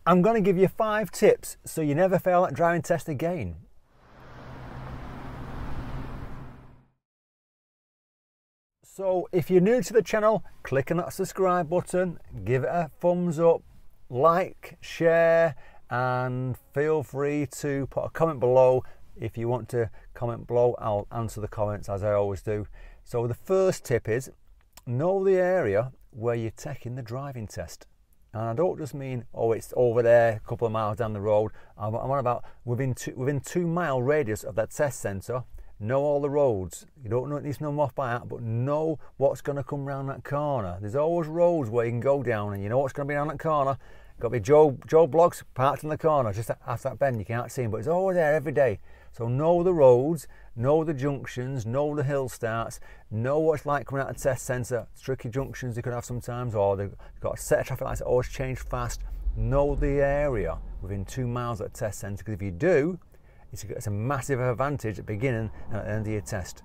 I'm going to give you 5 tips so you never fail at driving test again. So if you're new to the channel, click on that subscribe button, give it a thumbs up, like, share, and feel free to put a comment below. If you want to comment below, I'll answer the comments as I always do. So the first tip is know the area where you're taking the driving test. And I don't just mean, oh, it's over there a couple of miles down the road. I'm on about within 2 mile radius of that test centre. Know all the roads. You don't need to know them off by heart, but know what's going to come round that corner. There's always roads where you can go down, and you know what's going to be around that corner. Got to be Joe Bloggs parked in the corner, just after that bend. You can't see him, but it's always there every day. So know the roads, know the junctions, know the hill starts, know what it's like coming out of the test centre. Tricky junctions they could have sometimes, or they've got a set of traffic lights that always change fast. Know the area within 2 miles of the test centre, because if you do, it's a massive advantage at the beginning and at the end of your test.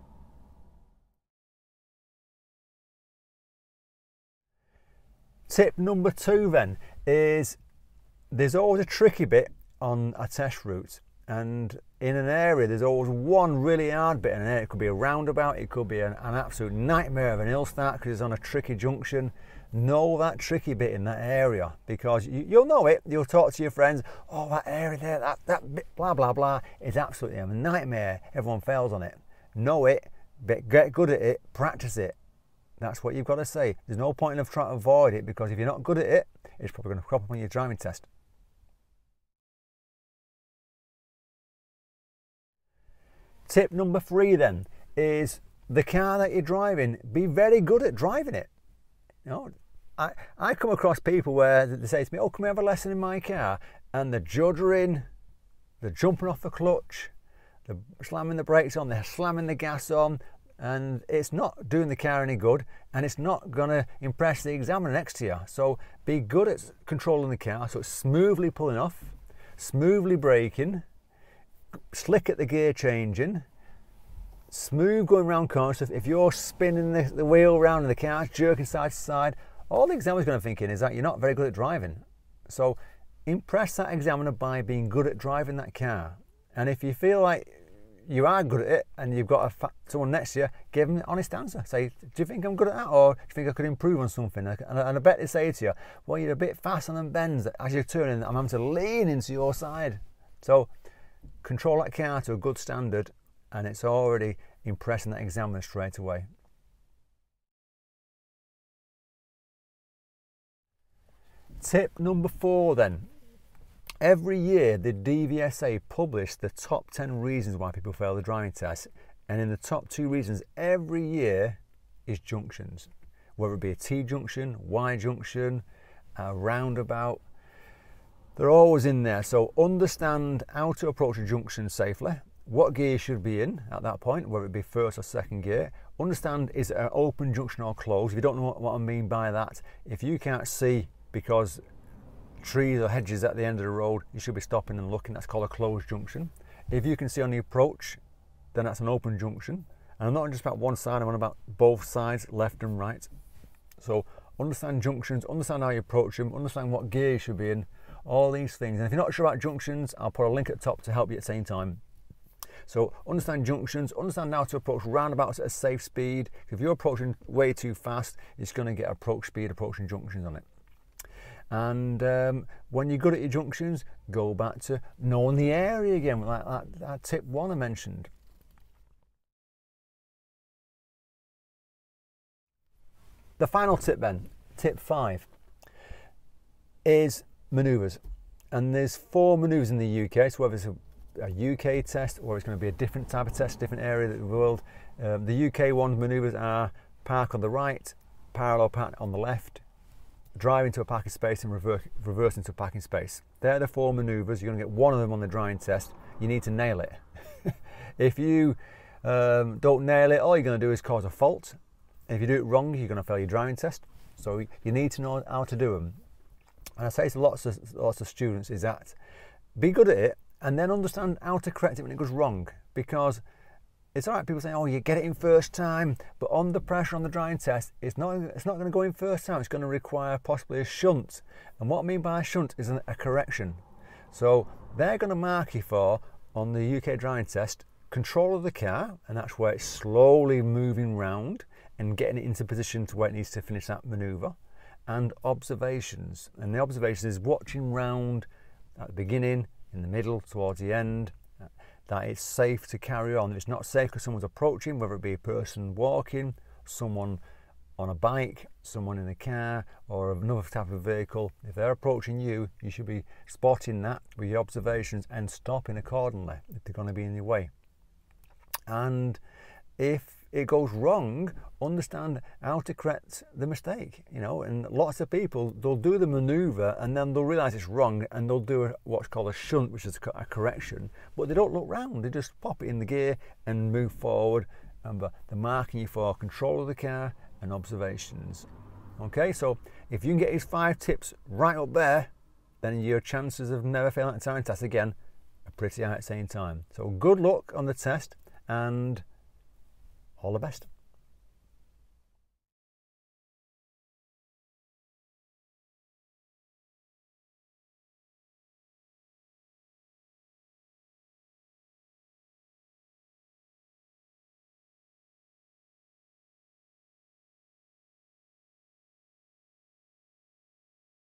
Tip number 2 then is there's always a tricky bit on a test route, and in an area there's always one really hard bit in an area. It could be a roundabout, it could be an absolute nightmare of an hill start because it's on a tricky junction. Know that tricky bit in that area, because you'll know it. You'll talk to your friends, oh, that area there, that bit, blah blah blah, is absolutely a nightmare. Everyone fails on it. Know it, but get good at it, practice it. That's what you've got to say. There's no point in trying to avoid it, because if you're not good at it, it's probably going to crop up on your driving test. Tip number 3 then is the car that you're driving, be very good at driving it. You know, I come across people where they say to me, oh, can we have a lesson in my car? And they're juddering, they're jumping off the clutch, they're slamming the brakes on, they're slamming the gas on, and it's not doing the car any good, and it's not going to impress the examiner next to you. So be good at controlling the car, so it's smoothly pulling off, smoothly braking, slick at the gear changing, smooth going around corners. So if you're spinning the wheel around and the car's jerking side to side, all the examiner's going to think is that you're not very good at driving. So impress that examiner by being good at driving that car. And if you feel like you are good at it and you've got someone next to you, give them an honest answer. Say, do you think I'm good at that, or do you think I could improve on something? And I bet they say to you, well, you're a bit fast on them bends. As you're turning, I'm having to lean into your side. So control that car to a good standard, and it's already impressing that examiner straight away. Tip number 4 then. Every year the DVSA publish the top 10 reasons why people fail the driving test, and in the top 2 reasons every year is junctions. Whether it be a T junction, Y junction, a roundabout, they're always in there. So understand how to approach a junction safely, what gear you should be in at that point, whether it be first or second gear. Understand, is it an open junction or closed? If you don't know what I mean by that, if you can't see because trees or hedges at the end of the road, you should be stopping and looking. That's called a closed junction. If you can see on the approach, then that's an open junction. And I'm not just about one side, I'm on about both sides, left and right. So understand junctions, understand how you approach them, understand what gear you should be in, all these things. And if you're not sure about junctions, I'll put a link at the top to help you at the same time. So understand junctions, understand how to approach roundabouts at a safe speed. If you're approaching way too fast, it's going to get approach speed approaching junctions on it. And when you're good at your junctions, go back to knowing the area again, like that tip 1 I mentioned. The final tip then, tip 5, is manoeuvres. And there's 4 manoeuvres in the UK, so whether it's a UK test or it's going to be a different type of test, different area of the world. The UK one manoeuvres are park on the right, parallel park on the left, drive into a parking space and reverse into a parking space. They're the 4 manoeuvres. You're going to get one of them on the driving test. You need to nail it. If you don't nail it, all you're going to do is cause a fault. And if you do it wrong, you're going to fail your driving test. So you need to know how to do them. And I say to lots of students is that be good at it and then understand how to correct it when it goes wrong. Because it's all right, people saying, oh, you get it in first time, but under pressure on the drying test, it's not going to go in first time. It's going to require possibly a shunt. And what I mean by a shunt is a correction. So they're going to mark you for, on the UK drying test, control of the car, and that's where it's slowly moving round and getting it into position to where it needs to finish that manoeuvre, and observations. And the observation is watching round at the beginning, in the middle, towards the end, that it's safe to carry on. If it's not safe because someone's approaching, whether it be a person walking, someone on a bike, someone in a car, or another type of vehicle, if they're approaching you, you should be spotting that with your observations and stopping accordingly if they're going to be in your way. And if it goes wrong, understand how to correct the mistake, you know. And lots of people, they'll do the maneuver and then they'll realize it's wrong and they'll do what's called a shunt, which is a correction, but they don't look round. They just pop it in the gear and move forward. And they're marking you for control of the car and observations. Okay, so if you can get these 5 tips right up there, then your chances of never failing at the time test again are pretty high at the same time. So good luck on the test and all the best.